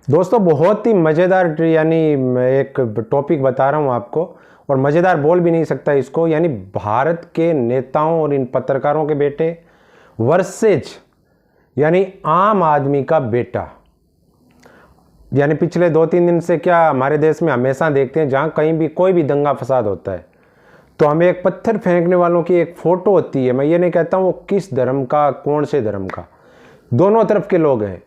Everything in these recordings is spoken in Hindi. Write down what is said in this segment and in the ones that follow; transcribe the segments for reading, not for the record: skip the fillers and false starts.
दोस्तों बहुत ही मज़ेदार यानी एक टॉपिक बता रहा हूँ आपको, और मज़ेदार बोल भी नहीं सकता इसको। यानी भारत के नेताओं और इन पत्रकारों के बेटे वर्सेज यानी आम आदमी का बेटा। यानी पिछले 2-3 दिन से क्या हमारे देश में हमेशा देखते हैं, जहाँ कहीं भी कोई भी दंगा फसाद होता है तो हमें एक पत्थर फेंकने वालों की एक फ़ोटो होती है। मैं ये नहीं कहता हूँ वो किस धर्म का, कौन से धर्म का, दोनों तरफ के लोग हैं,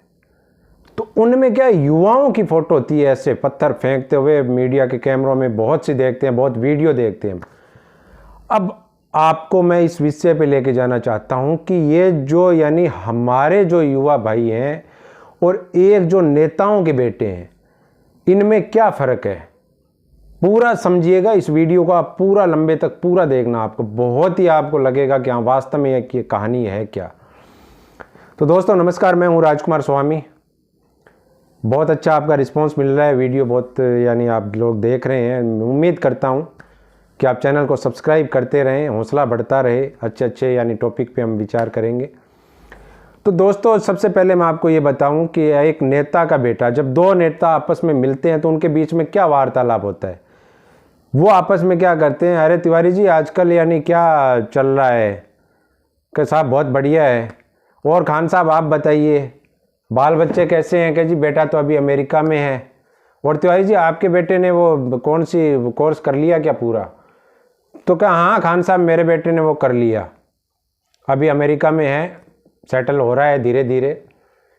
तो उनमें क्या युवाओं की फ़ोटो होती है ऐसे पत्थर फेंकते हुए। मीडिया के कैमरों में बहुत सी देखते हैं, बहुत वीडियो देखते हैं। अब आपको मैं इस विषय पे लेके जाना चाहता हूँ कि ये जो यानी हमारे जो युवा भाई हैं और एक जो नेताओं के बेटे हैं, इनमें क्या फ़र्क है, पूरा समझिएगा। इस वीडियो को आप पूरा लंबे तक पूरा देखना, आपको बहुत ही आपको लगेगा कि हाँ वास्तव में ये कहानी है क्या। तो दोस्तों नमस्कार, मैं हूँ राजकुमार स्वामी। बहुत अच्छा आपका रिस्पांस मिल रहा है, वीडियो बहुत यानी आप लोग देख रहे हैं। उम्मीद करता हूँ कि आप चैनल को सब्सक्राइब करते रहें, हौसला बढ़ता रहे, अच्छे यानी टॉपिक पे हम विचार करेंगे। तो दोस्तों सबसे पहले मैं आपको ये बताऊं कि एक नेता का बेटा, जब दो नेता आपस में मिलते हैं तो उनके बीच में क्या वार्तालाप होता है। वो आपस में क्या करते हैं, अरे तिवारी जी आजकल यानी क्या चल रहा है, कि साहब बहुत बढ़िया है, और खान साहब आप बताइए बाल बच्चे कैसे हैं, कि जी बेटा तो अभी अमेरिका में है, और तिवारी जी आपके बेटे ने वो कौन सी कोर्स कर लिया क्या पूरा, तो क्या हाँ खान साहब मेरे बेटे ने वो कर लिया, अभी अमेरिका में है, सेटल हो रहा है धीरे धीरे।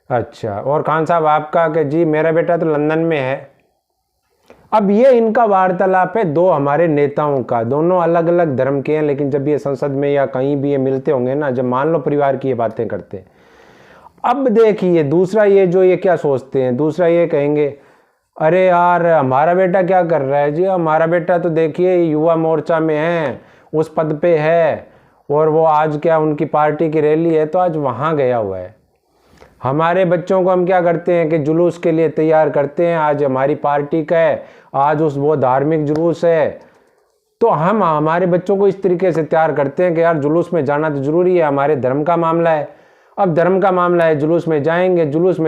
अच्छा, और खान साहब आपका, कि जी मेरा बेटा तो लंदन में है। अब ये इनका वार्तालाप है दो हमारे नेताओं का, दोनों अलग अलग धर्म के हैं, लेकिन जब ये संसद में या कहीं भी ये मिलते होंगे ना, जब मान लो परिवार की ये बातें करते हैं। अब देखिए दूसरा ये जो ये क्या सोचते हैं, दूसरा ये कहेंगे अरे यार हमारा बेटा क्या कर रहा है, जी हमारा बेटा तो देखिए युवा मोर्चा में है, उस पद पे है, और वो आज क्या उनकी पार्टी की रैली है तो आज वहाँ गया हुआ है। हमारे बच्चों को हम क्या करते हैं कि जुलूस के लिए तैयार करते हैं, आज हमारी पार्टी का है, आज वो धार्मिक जुलूस है, तो हम हमारे बच्चों को इस तरीके से तैयार करते हैं कि यार जुलूस में जाना तो जरूरी है, हमारे धर्म का मामला है। अब धर्म का मामला है, जुलूस में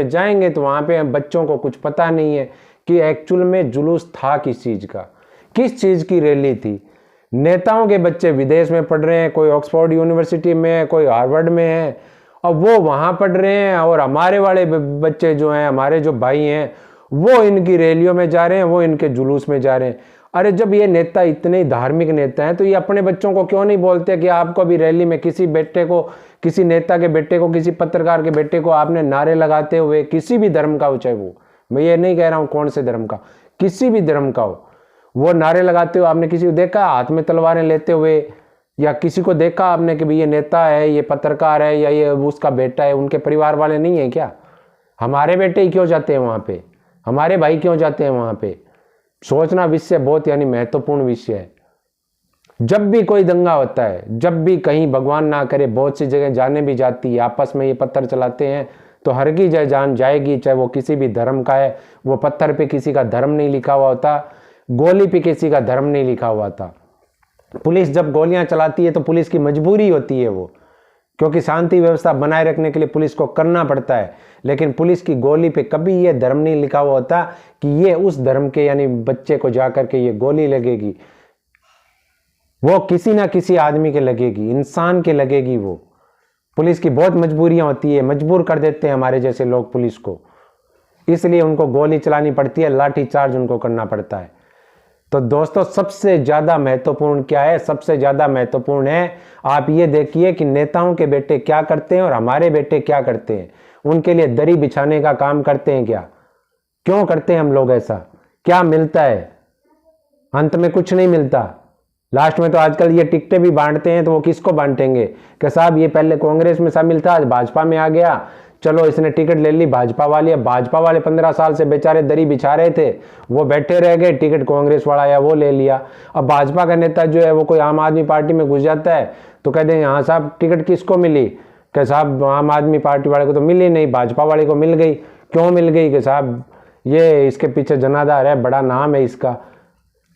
जाएंगे तो वहाँ पे बच्चों को कुछ पता नहीं है कि एक्चुअल में जुलूस था किस चीज़ का, किस चीज़ की रैली थी। नेताओं के बच्चे विदेश में पढ़ रहे हैं, कोई ऑक्सफोर्ड यूनिवर्सिटी में है, कोई हार्वर्ड में है, अब वो वहाँ पढ़ रहे हैं, और हमारे वाले बच्चे जो हैं, हमारे जो भाई हैं, वो इनकी रैलियों में जा रहे हैं, वो इनके जुलूस में जा रहे हैं। अरे जब ये नेता इतने धार्मिक नेता हैं तो ये अपने बच्चों को क्यों नहीं बोलते कि आपको भी रैली में किसी बेटे को, किसी नेता के बेटे को, किसी पत्रकार के बेटे को आपने नारे लगाते हुए, किसी भी धर्म का हो, चाहे वो, मैं ये नहीं कह रहा हूँ कौन से धर्म का, किसी भी धर्म का हो, वो नारे लगाते हुए आपने किसी को देखा हाथ में तलवारें लेते हुए, या किसी को देखा आपने कि भाई ये नेता है, ये पत्रकार है, या ये उसका बेटा है, उनके परिवार वाले नहीं है क्या? हमारे बेटे ही क्यों जाते हैं वहाँ पे, हमारे भाई क्यों जाते हैं वहाँ पे? सोचना विषय बहुत यानी महत्वपूर्ण विषय है। जब भी कोई दंगा होता है, जब भी कहीं भगवान ना करे बहुत सी जगह जाने भी जाती है, आपस में ये पत्थर चलाते हैं तो हर की जय जान जाएगी, चाहे वो किसी भी धर्म का है। वो पत्थर पे किसी का धर्म नहीं लिखा हुआ होता, गोली पे किसी का धर्म नहीं लिखा हुआ था। पुलिस जब गोलियां चलाती है तो पुलिस की मजबूरी होती है वो, क्योंकि शांति व्यवस्था बनाए रखने के लिए पुलिस को करना पड़ता है, लेकिन पुलिस की गोली पे कभी ये धर्म नहीं लिखा हुआ होता कि ये उस धर्म के यानी बच्चे को जाकर के ये गोली लगेगी। वो किसी ना किसी आदमी के लगेगी, इंसान के लगेगी। वो पुलिस की बहुत मजबूरियां होती है, मजबूर कर देते हैं हमारे जैसे लोग पुलिस को, इसलिए उनको गोली चलानी पड़ती है, लाठी चार्ज उनको करना पड़ता है। तो दोस्तों सबसे ज्यादा महत्वपूर्ण क्या है, सबसे ज्यादा महत्वपूर्ण है आप ये देखिए कि नेताओं के बेटे क्या करते हैं और हमारे बेटे क्या करते हैं। उनके लिए दरी बिछाने का काम करते हैं क्या? क्यों करते हैं हम लोग ऐसा? क्या मिलता है? अंत में कुछ नहीं मिलता। लास्ट में तो आजकल ये टिकटें भी बांटते हैं, तो वो किसको बांटेंगे कि साहब ये पहले कांग्रेस में शामिल था, आज भाजपा में आ गया, चलो इसने टिकट ले ली भाजपा वाली। अब भाजपा वाले 15 साल से बेचारे दरी बिछा रहे थे, वो बैठे रह गए, टिकट कांग्रेस वाला आया वो ले लिया। अब भाजपा का नेता जो है वो कोई आम आदमी पार्टी में घुस जाता है तो कहते हैं हाँ साहब टिकट किसको मिली, कि साहब आम आदमी पार्टी वाले को तो मिली नहीं, भाजपा वाले को मिल गई। क्यों मिल गई? कि साहब ये इसके पीछे जनाधार है, बड़ा नाम है इसका।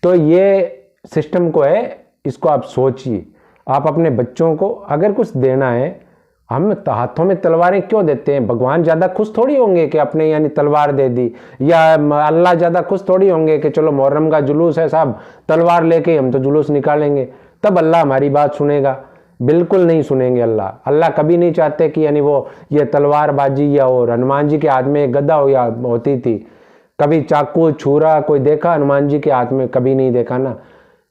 तो ये सिस्टम को है, इसको आप सोचिए। आप अपने बच्चों को अगर कुछ देना है, हम हाथों में तलवारें क्यों देते हैं? भगवान ज़्यादा खुश थोड़ी होंगे कि अपने यानी तलवार दे दी, या अल्लाह ज़्यादा खुश थोड़ी होंगे कि चलो मुहर्रम का जुलूस है साहब, तलवार लेके हम तो जुलूस निकालेंगे, तब अल्लाह हमारी बात सुनेगा? बिल्कुल नहीं सुनेंगे अल्लाह। अल्लाह कभी नहीं चाहते कि यानी वो ये तलवारबाजी, या और हनुमान जी के हाथ में एक गदा हो या होती थी, कभी चाकू छुरा कोई देखा हनुमान जी के हाथ में? कभी नहीं देखा ना।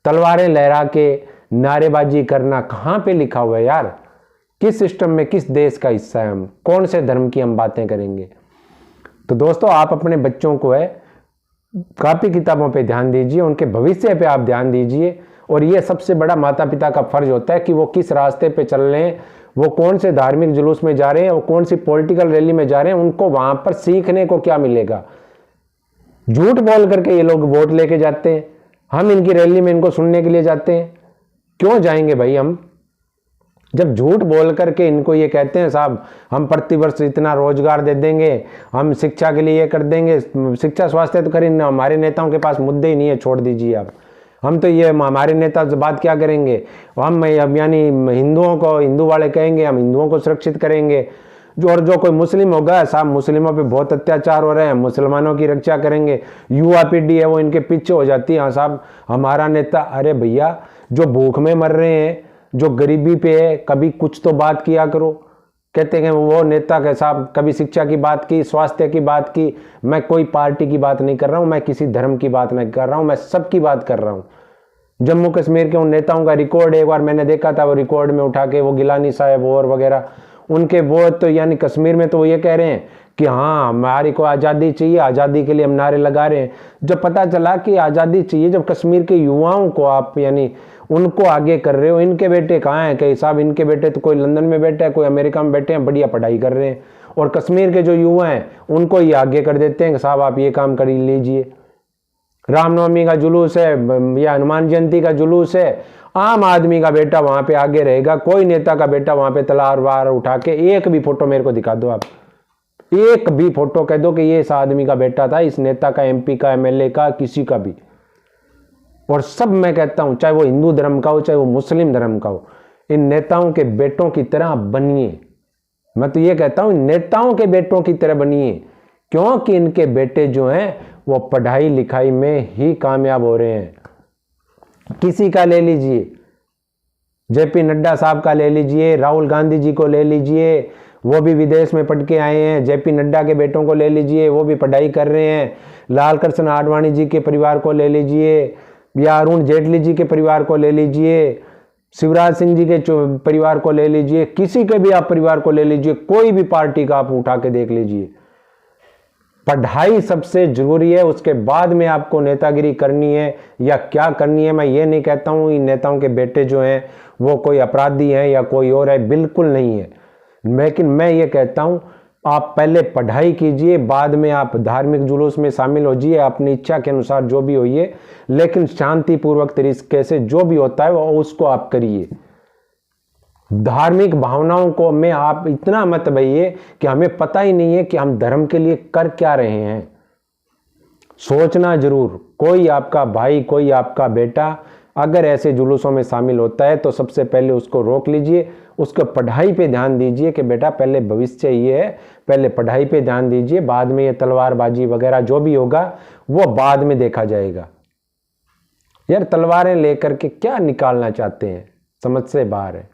तलवारें लहरा के नारेबाजी करना कहाँ पे लिखा हुआ है यार? किस सिस्टम में, किस देश का हिस्सा है हम? कौन से धर्म की हम बातें करेंगे? तो दोस्तों, आप अपने बच्चों को है कॉपी किताबों पे ध्यान दीजिए, उनके भविष्य पे आप ध्यान दीजिए। और ये सबसे बड़ा माता पिता का फर्ज होता है कि वो किस रास्ते पे चल रहे हैं, वो कौन से धार्मिक जुलूस में जा रहे हैं, वो कौन सी पॉलिटिकल रैली में जा रहे हैं, उनको वहां पर सीखने को क्या मिलेगा। झूठ बोल करके ये लोग वोट लेके जाते हैं, हम इनकी रैली में इनको सुनने के लिए जाते हैं। क्यों जाएंगे भाई हम? जब झूठ बोल करके इनको ये कहते हैं साहब हम प्रतिवर्ष इतना रोजगार दे देंगे, हम शिक्षा के लिए ये कर देंगे, शिक्षा स्वास्थ्य तो करें ना, हमारे नेताओं के पास मुद्दे ही नहीं है, छोड़ दीजिए आप। हम तो ये हमारे नेता से बात क्या करेंगे, हम यानी हिंदुओं को, हिंदू वाले कहेंगे हम हिंदुओं को सुरक्षित करेंगे, जो कोई मुस्लिम होगा साहब मुस्लिमों पे बहुत अत्याचार हो रहे हैं, मुसलमानों की रक्षा करेंगे, युवा पीढ़ी है वो इनके पीछे हो जाती है, हाँ साहब हमारा नेता। अरे भैया, जो भूख में मर रहे हैं, जो गरीबी पे है, कभी कुछ तो बात किया करो। कहते हैं वो नेता के साहब कभी शिक्षा की बात की, स्वास्थ्य की बात की। मैं कोई पार्टी की बात नहीं कर रहा हूं, मैं किसी धर्म की बात नहीं कर रहा हूं, मैं सबकी बात कर रहा हूं। जम्मू कश्मीर के उन नेताओं का रिकॉर्ड एक बार मैंने देखा था, वो रिकॉर्ड में उठा के वो गिलानी साहब और वगैरह उनके, वो तो यानी कश्मीर में तो वो ये कह रहे हैं कि हाँ हमारी को आज़ादी चाहिए, आज़ादी के लिए हम नारे लगा रहे हैं। जब पता चला कि आज़ादी चाहिए, जब कश्मीर के युवाओं को आप यानी उनको आगे कर रहे हो, इनके बेटे कहाँ हैं? कहीं साहब इनके बेटे तो कोई लंदन में बैठे हैं, कोई अमेरिका में बैठे हैं, बढ़िया पढ़ाई कर रहे हैं, और कश्मीर के जो युवा हैं उनको ये आगे कर देते हैं कि साहब आप ये काम कर लीजिए। रामनवमी का जुलूस है या हनुमान जयंती का जुलूस है, आम आदमी का बेटा वहां पे आगे रहेगा, कोई नेता का बेटा वहां पे तलवार उठा के, एक भी फोटो मेरे को दिखा दो आप, एक भी फोटो कह दो कि ये इस आदमी का बेटा था, इस नेता का, एमपी का, एमएलए का, किसी का भी। और सब मैं कहता हूं, चाहे वो हिंदू धर्म का हो, चाहे वो मुस्लिम धर्म का हो, इन नेताओं के बेटों की तरह बनिए। मैं तो ये कहता हूं नेताओं के बेटों की तरह बनिए, क्योंकि इनके बेटे जो हैं वो पढ़ाई लिखाई में ही कामयाब हो रहे हैं। किसी का ले लीजिए, जेपी नड्डा साहब का ले लीजिए, राहुल गांधी जी को ले लीजिए, वो भी विदेश में पढ़ के आए हैं। जेपी नड्डा के बेटों को ले लीजिए, वो भी पढ़ाई कर रहे हैं। लाल कृष्ण आडवाणी जी के परिवार को ले लीजिए, या अरुण जेटली जी के परिवार को ले लीजिए, शिवराज सिंह जी के परिवार को ले लीजिए, किसी के भी आप परिवार को ले लीजिए, कोई भी पार्टी का आप उठा के देख लीजिए। पढ़ाई सबसे जरूरी है, उसके बाद में आपको नेतागिरी करनी है या क्या करनी है। मैं ये नहीं कहता हूं इन नेताओं के बेटे जो हैं वो कोई अपराधी हैं या कोई और है, बिल्कुल नहीं है। लेकिन मैं ये कहता हूं आप पहले पढ़ाई कीजिए, बाद में आप धार्मिक जुलूस में शामिल हो जाइए, अपनी इच्छा के अनुसार जो भी होइए, लेकिन शांतिपूर्वक तरीके से जो भी होता है वो उसको आप करिए। धार्मिक भावनाओं को में आप इतना मत बहिए कि हमें पता ही नहीं है कि हम धर्म के लिए कर क्या रहे हैं। सोचना जरूर, कोई आपका भाई, कोई आपका बेटा अगर ऐसे जुलूसों में शामिल होता है तो सबसे पहले उसको रोक लीजिए, उसको पढ़ाई पे ध्यान दीजिए कि बेटा पहले भविष्य ये है, पहले पढ़ाई पे ध्यान दीजिए, बाद में ये तलवारबाजी वगैरह जो भी होगा वो बाद में देखा जाएगा। यार तलवारें लेकर के क्या निकालना चाहते हैं, समझ से बाहर है।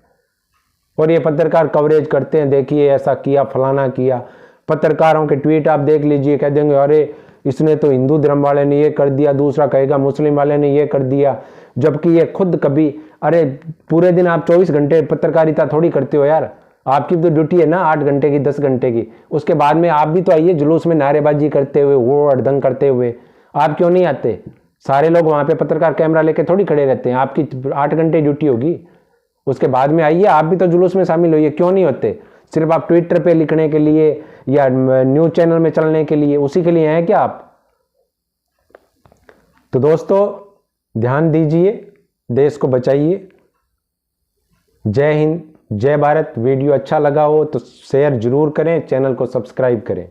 और ये पत्रकार कवरेज करते हैं, देखिए ऐसा किया, फलाना किया। पत्रकारों के ट्वीट आप देख लीजिए, कह देंगे अरे इसने तो हिंदू धर्म वाले ने ये कर दिया, दूसरा कहेगा मुस्लिम वाले ने ये कर दिया, जबकि ये खुद कभी, अरे पूरे दिन आप 24 घंटे पत्रकारिता थोड़ी करते हो यार, आपकी तो ड्यूटी है ना 8 घंटे की, 10 घंटे की। उसके बाद में आप भी तो आइए जुलूस में नारेबाजी करते हुए, वो अड़दंग करते हुए। आप क्यों नहीं आते? सारे लोग वहां पे पत्रकार कैमरा लेके थोड़ी खड़े रहते हैं, आपकी 8 घंटे ड्यूटी होगी। उसके बाद में आइए, आप भी तो जुलूस में शामिल होइए। क्यों नहीं होते? सिर्फ आप ट्विटर पे लिखने के लिए या न्यूज चैनल में चलने के लिए, उसी के लिए हैं क्या आप? तो दोस्तों ध्यान दीजिए, देश को बचाइए। जय हिंद, जय भारत। वीडियो अच्छा लगा हो तो शेयर जरूर करें, चैनल को सब्सक्राइब करें।